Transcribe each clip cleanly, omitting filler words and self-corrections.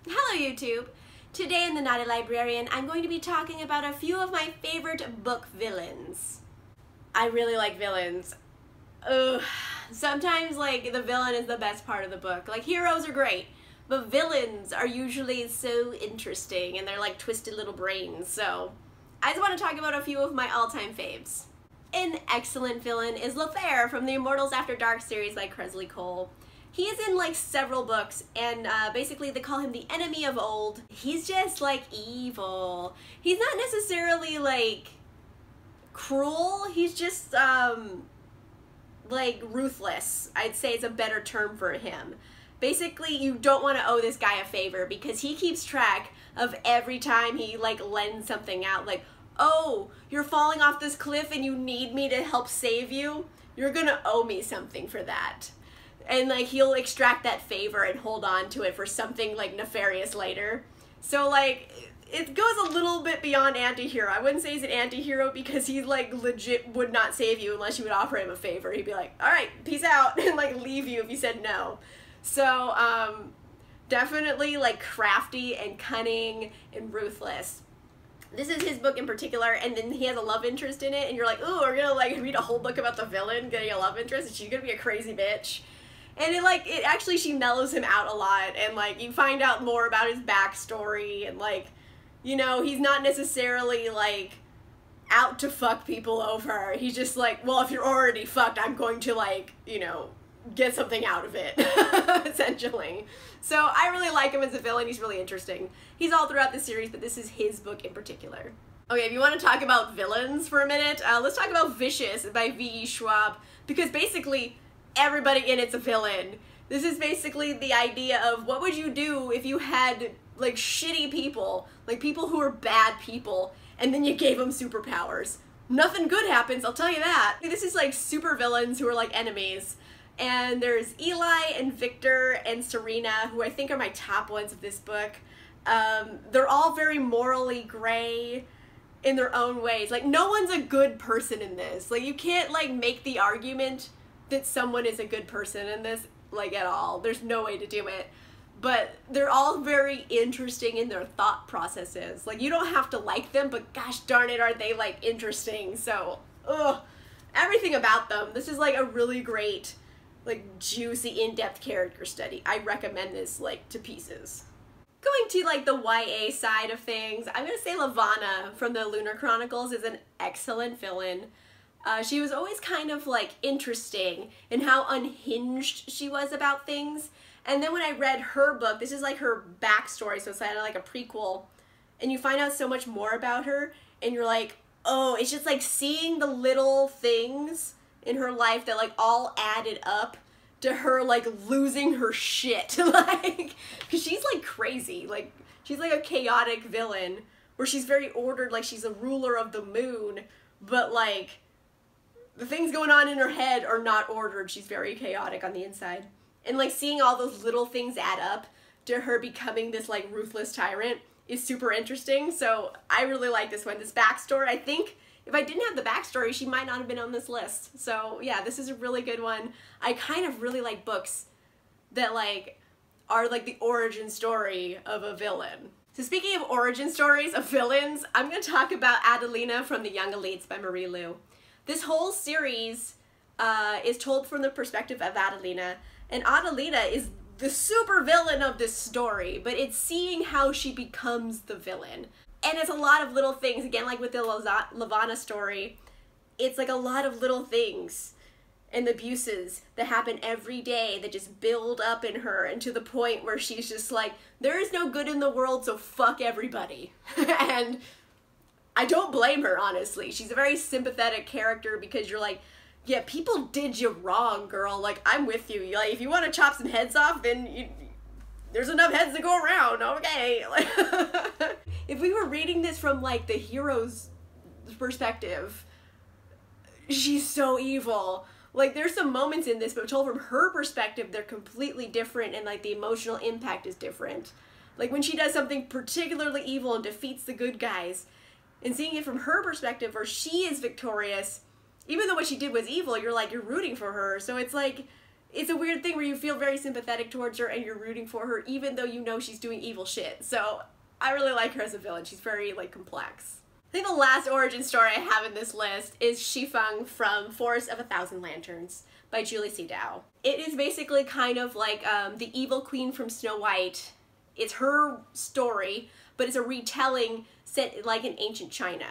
Hello YouTube! Today in the Naughty Librarian, I'm going to be talking about a few of my favorite book villains. I really like villains. Ugh. Sometimes like the villain is the best part of the book. Like heroes are great, but villains are usually so interesting and they're like twisted little brains. So I just want to talk about a few of my all-time faves. An excellent villain is Lothair from the Immortals After Dark series by Kresley Cole. He is in like several books, and basically they call him the enemy of old. He's just like evil. He's not necessarily like cruel, he's just like ruthless. I'd say it's a better term for him. Basically, you don't want to owe this guy a favor because he keeps track of every time he like lends something out. Like, oh, you're falling off this cliff and you need me to help save you? You're gonna owe me something for that. And like he'll extract that favor and hold on to it for something like nefarious later. So like it goes a little bit beyond anti-hero. I wouldn't say he's an anti-hero because he like legit would not save you unless you would offer him a favor. He'd be like, all right, peace out, and like leave you if you said no. So definitely like crafty and cunning and ruthless. This is his book in particular, and then he has a love interest in it, and you're like, ooh, we're gonna like read a whole book about the villain getting a love interest, and she's gonna be a crazy bitch. And she mellows him out a lot, and like you find out more about his backstory, and like, you know, he's not necessarily like out to fuck people over. He's just like, well, if you're already fucked, I'm going to like, you know, get something out of it, essentially. So I really like him as a villain. He's really interesting. He's all throughout the series, but this is his book in particular. Okay, if you want to talk about villains for a minute, let's talk about Vicious by V.E. Schwab, because basically everybody in it's a villain. This is basically the idea of what would you do if you had like shitty people, like people who are bad people, and then you gave them superpowers. Nothing good happens, I'll tell you that. This is like super villains who are like enemies. And there's Eli and Victor and Serena, who I think are my top ones of this book. They're all very morally gray in their own ways. Like no one's a good person in this. Like you can't like make the argument that someone is a good person in this, like at all. There's no way to do it. But they're all very interesting in their thought processes. Like you don't have to like them, but gosh darn it, are they like interesting. So, ugh, everything about them. This is like a really great, like juicy, in-depth character study. I recommend this like to pieces. Going to like the YA side of things, I'm gonna say Lavanna from the Lunar Chronicles is an excellent villain. She was always kind of like interesting in how unhinged she was about things. And then when I read her book, this is like her backstory, so it's kind of like a prequel, and you find out so much more about her, and you're like, oh, it's just like seeing the little things in her life that like all added up to her like losing her shit. Like, because she's like crazy. Like, she's like a chaotic villain where she's very ordered, like she's a ruler of the moon, but like the things going on in her head are not ordered. She's very chaotic on the inside. And like seeing all those little things add up to her becoming this like ruthless tyrant is super interesting. So I really like this one. This backstory, I think if I didn't have the backstory, she might not have been on this list. So yeah, this is a really good one. I kind of really like books that like are like the origin story of a villain. So speaking of origin stories of villains, I'm going to talk about Adelina from The Young Elites by Marie Lu. This whole series is told from the perspective of Adelina, and Adelina is the super villain of this story, but it's seeing how she becomes the villain. And it's a lot of little things, again, like with the Lavanna story, it's like a lot of little things and abuses that happen every day that just build up in her, and to the point where she's just like, there is no good in the world, so fuck everybody. And I don't blame her, honestly. She's a very sympathetic character because you're like, yeah, people did you wrong, girl. Like, I'm with you. Like, if you want to chop some heads off, then there's enough heads to go around, okay? Like, if we were reading this from, like, the hero's perspective, she's so evil. Like, there's some moments in this, but told from her perspective, they're completely different, and, like, the emotional impact is different. Like, when she does something particularly evil and defeats the good guys, and seeing it from her perspective where she is victorious, even though what she did was evil, you're like, you're rooting for her. So it's like, it's a weird thing where you feel very sympathetic towards her and you're rooting for her even though you know she's doing evil shit. So I really like her as a villain. She's very, like, complex. I think the last origin story I have in this list is Shifeng from Forest of a Thousand Lanterns by Julie C. Dow. It is basically kind of like the evil queen from Snow White. It's her story, but it's a retelling set like in ancient China.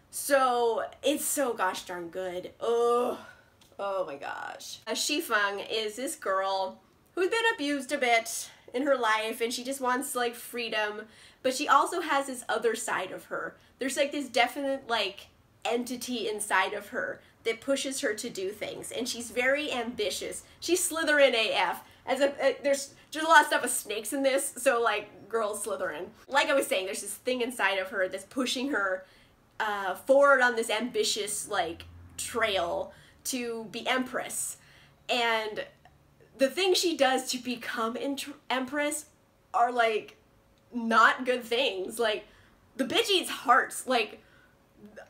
So it's so gosh darn good. Oh my gosh. Shifeng is this girl who's been abused a bit in her life and she just wants like freedom, but she also has this other side of her. There's like this definite like entity inside of her that pushes her to do things, and she's very ambitious. She's Slytherin AF. There's a lot of stuff with snakes in this, so like girl Slytherin. Like I was saying, there's this thing inside of her that's pushing her forward on this ambitious like trail to be empress, and the things she does to become empress are like not good things. Like the bitch eats hearts. Like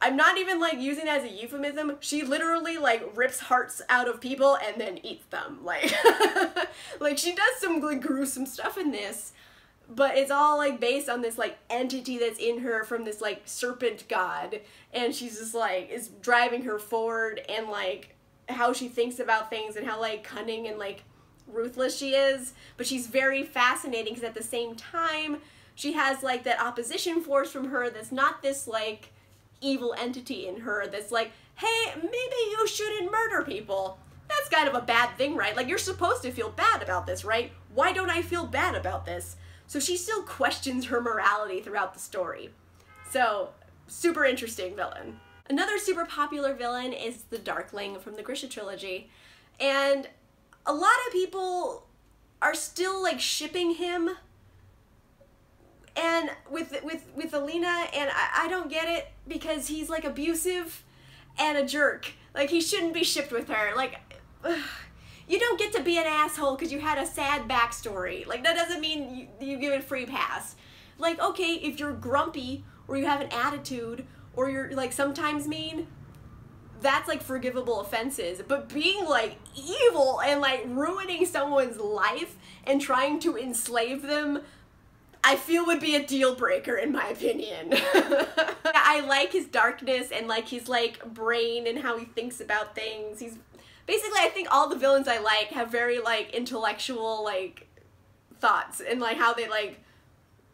I'm not even like using it as a euphemism. She literally like rips hearts out of people and then eats them. Like like she does some like gruesome stuff in this, but it's all like based on this like entity that's in her from this like serpent god, and she's just like is driving her forward, and like how she thinks about things and how like cunning and like ruthless she is. But she's very fascinating because at the same time she has like that opposition force from her that's not this like evil entity in her that's like, hey, maybe you shouldn't murder people. That's kind of a bad thing, right? Like, you're supposed to feel bad about this, right? Why don't I feel bad about this? So she still questions her morality throughout the story. So, super interesting villain. Another super popular villain is the Darkling from the Grisha trilogy. And a lot of people are still, like, shipping him and with Alina, and I don't get it because he's like abusive and a jerk. Like he shouldn't be shipped with her. Like you don't get to be an asshole because you had a sad backstory. Like that doesn't mean you give it a free pass. Like okay, if you're grumpy or you have an attitude or you're like sometimes mean, that's like forgivable offenses. But being like evil and like ruining someone's life and trying to enslave them, I feel would be a deal breaker in my opinion. I like his darkness and like his like brain and how he thinks about things. He's basically, I think all the villains I like have very like intellectual like thoughts and like how they like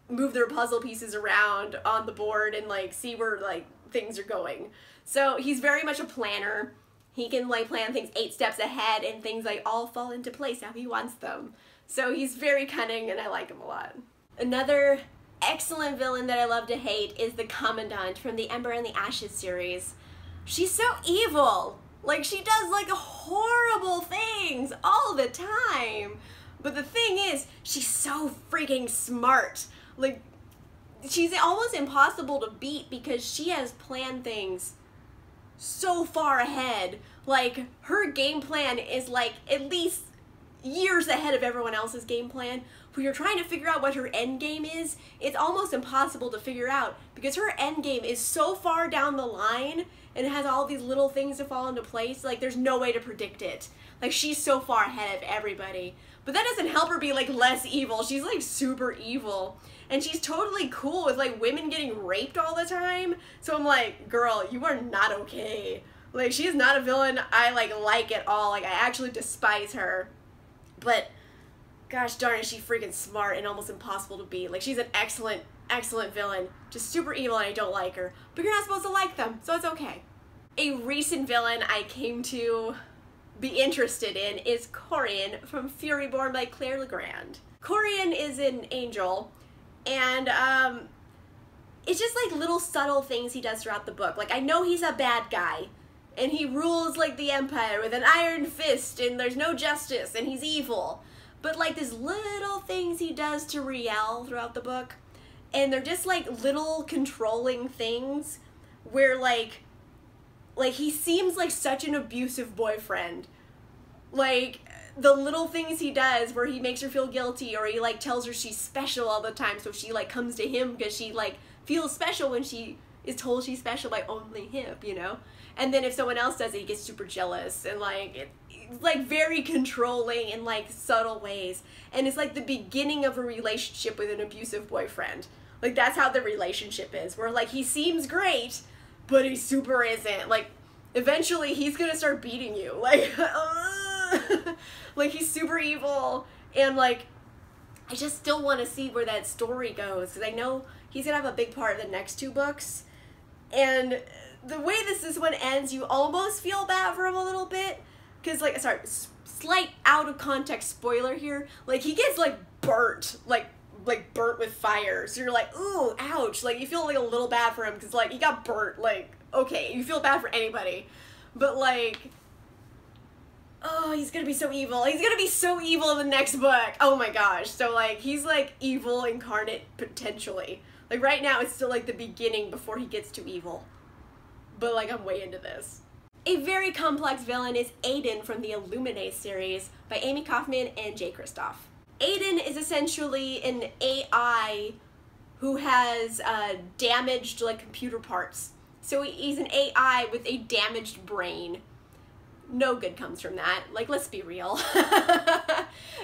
move their puzzle pieces around on the board and like see where like things are going. So he's very much a planner. He can like plan things 8 steps ahead and things like all fall into place how he wants them. So he's very cunning and I like him a lot. Another excellent villain that I love to hate is the Commandant from the Ember and the Ashes series. She's so evil. Like, she does, like, horrible things all the time. But the thing is, she's so freaking smart. Like, she's almost impossible to beat because she has planned things so far ahead. Like, her game plan is, like, at least years ahead of everyone else's game plan. When you're trying to figure out what her end game is, it's almost impossible to figure out because her end game is so far down the line and it has all these little things to fall into place. Like there's no way to predict it. Like she's so far ahead of everybody. But that doesn't help her be like less evil. She's like super evil. And she's totally cool with like women getting raped all the time. So I'm like, girl, you are not okay. Like she is not a villain I like at all. Like I actually despise her. But gosh darn, is she freaking smart and almost impossible to beat. Like, she's an excellent, excellent villain. Just super evil and I don't like her. But you're not supposed to like them, so it's okay. A recent villain I came to be interested in is Corian from Fury Born by Claire Legrand. Corian is an angel, and it's just like little subtle things he does throughout the book. Like, I know he's a bad guy, and he rules like the Empire with an iron fist, and there's no justice, and he's evil. But like these little things he does to Riel throughout the book, and they're just like little controlling things where like he seems like such an abusive boyfriend. Like the little things he does where he makes her feel guilty, or he like tells her she's special all the time, so she like comes to him because she like feels special when she is told she's special by only him, you know? And then if someone else does it, he gets super jealous and like, like very controlling in like subtle ways. And it's like the beginning of a relationship with an abusive boyfriend. Like that's how the relationship is, where like he seems great, but he super isn't. Like eventually he's gonna start beating you. Like, like he's super evil, and like I just still want to see where that story goes, because I know he's gonna have a big part in the next 2 books. And the way this one ends, you almost feel bad for him a little bit, because like, sorry, slight out of context spoiler here, like he gets like burnt, like burnt with fire, so you're like, ooh, ouch, like you feel like a little bad for him because like he got burnt. Like, okay, you feel bad for anybody, but like, oh, he's gonna be so evil. He's gonna be so evil in the next book. Oh my gosh. So like he's like evil incarnate potentially. Like right now it's still like the beginning before he gets to evil, but like I'm way into this. A very complex villain is Aiden from the Illuminae series by Amy Kaufman and Jay Kristoff. Aiden is essentially an AI who has damaged like computer parts. So he's an AI with a damaged brain. No good comes from that. Like, let's be real.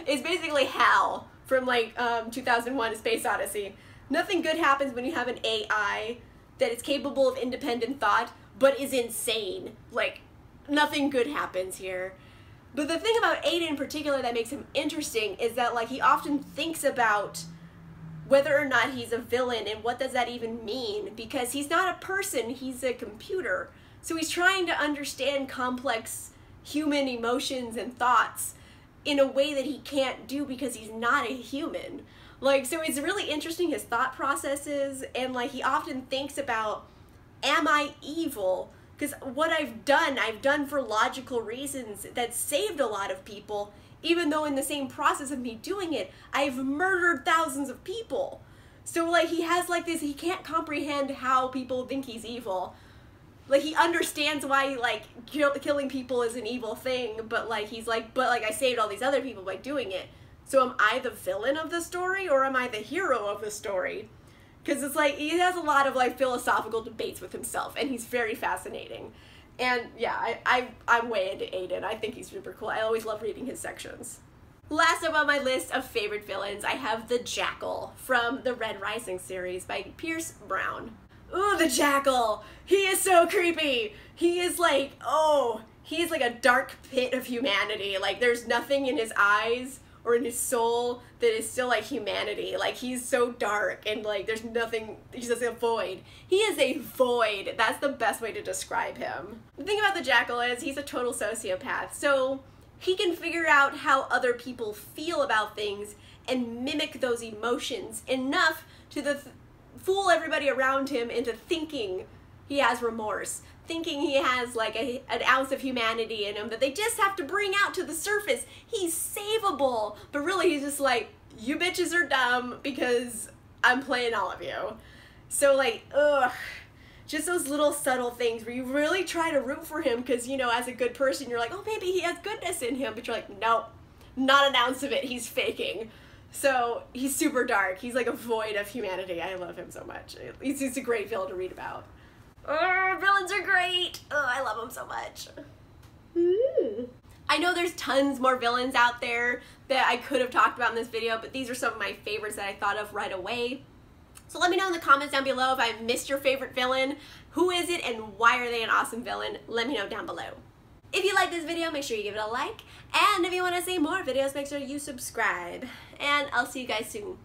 It's basically Hal from like 2001: A Space Odyssey. Nothing good happens when you have an AI that is capable of independent thought but is insane. Like, nothing good happens here. But the thing about Aiden in particular that makes him interesting is that like he often thinks about whether or not he's a villain and what does that even mean, because he's not a person, he's a computer. So he's trying to understand complex human emotions and thoughts in a way that he can't do because he's not a human. Like, so it's really interesting, his thought processes, and like he often thinks about, am I evil? Because what I've done for logical reasons that saved a lot of people, even though in the same process of me doing it, I've murdered thousands of people. So like he has like this, he can't comprehend how people think he's evil. Like he understands why like killing people is an evil thing, but like he's like, but like I saved all these other people by doing it. So am I the villain of the story or am I the hero of the story? Because it's like, he has a lot of like philosophical debates with himself, and he's very fascinating. And yeah, I'm way into Aiden. I think he's super cool. I always love reading his sections. Last up on my list of favorite villains, I have the Jackal from the Red Rising series by Pierce Brown. Ooh, the Jackal! He is so creepy! He is like, oh, he is like a dark pit of humanity. Like, there's nothing in his eyes or in his soul that is still like humanity. Like, he's so dark and like there's nothing, he's just a void. He is a void. That's the best way to describe him. The thing about the Jackal is he's a total sociopath. So he can figure out how other people feel about things and mimic those emotions enough to fool everybody around him into thinking he has remorse, thinking he has like an ounce of humanity in him that they just have to bring out to the surface. He's savable, but really he's just like, you bitches are dumb because I'm playing all of you. So like, ugh, just those little subtle things where you really try to root for him because, you know, as a good person, you're like, oh, maybe he has goodness in him, but you're like, nope, not an ounce of it, he's faking. So he's super dark. He's like a void of humanity. I love him so much. He's a great villain to read about. Oh, villains are great. Oh, I love them so much. I know there's tons more villains out there that I could have talked about in this video, but these are some of my favorites that I thought of right away. So let me know in the comments down below if I missed your favorite villain. Who is it and why are they an awesome villain? Let me know down below. If you like this video, make sure you give it a like. And if you want to see more videos, make sure you subscribe. And I'll see you guys soon.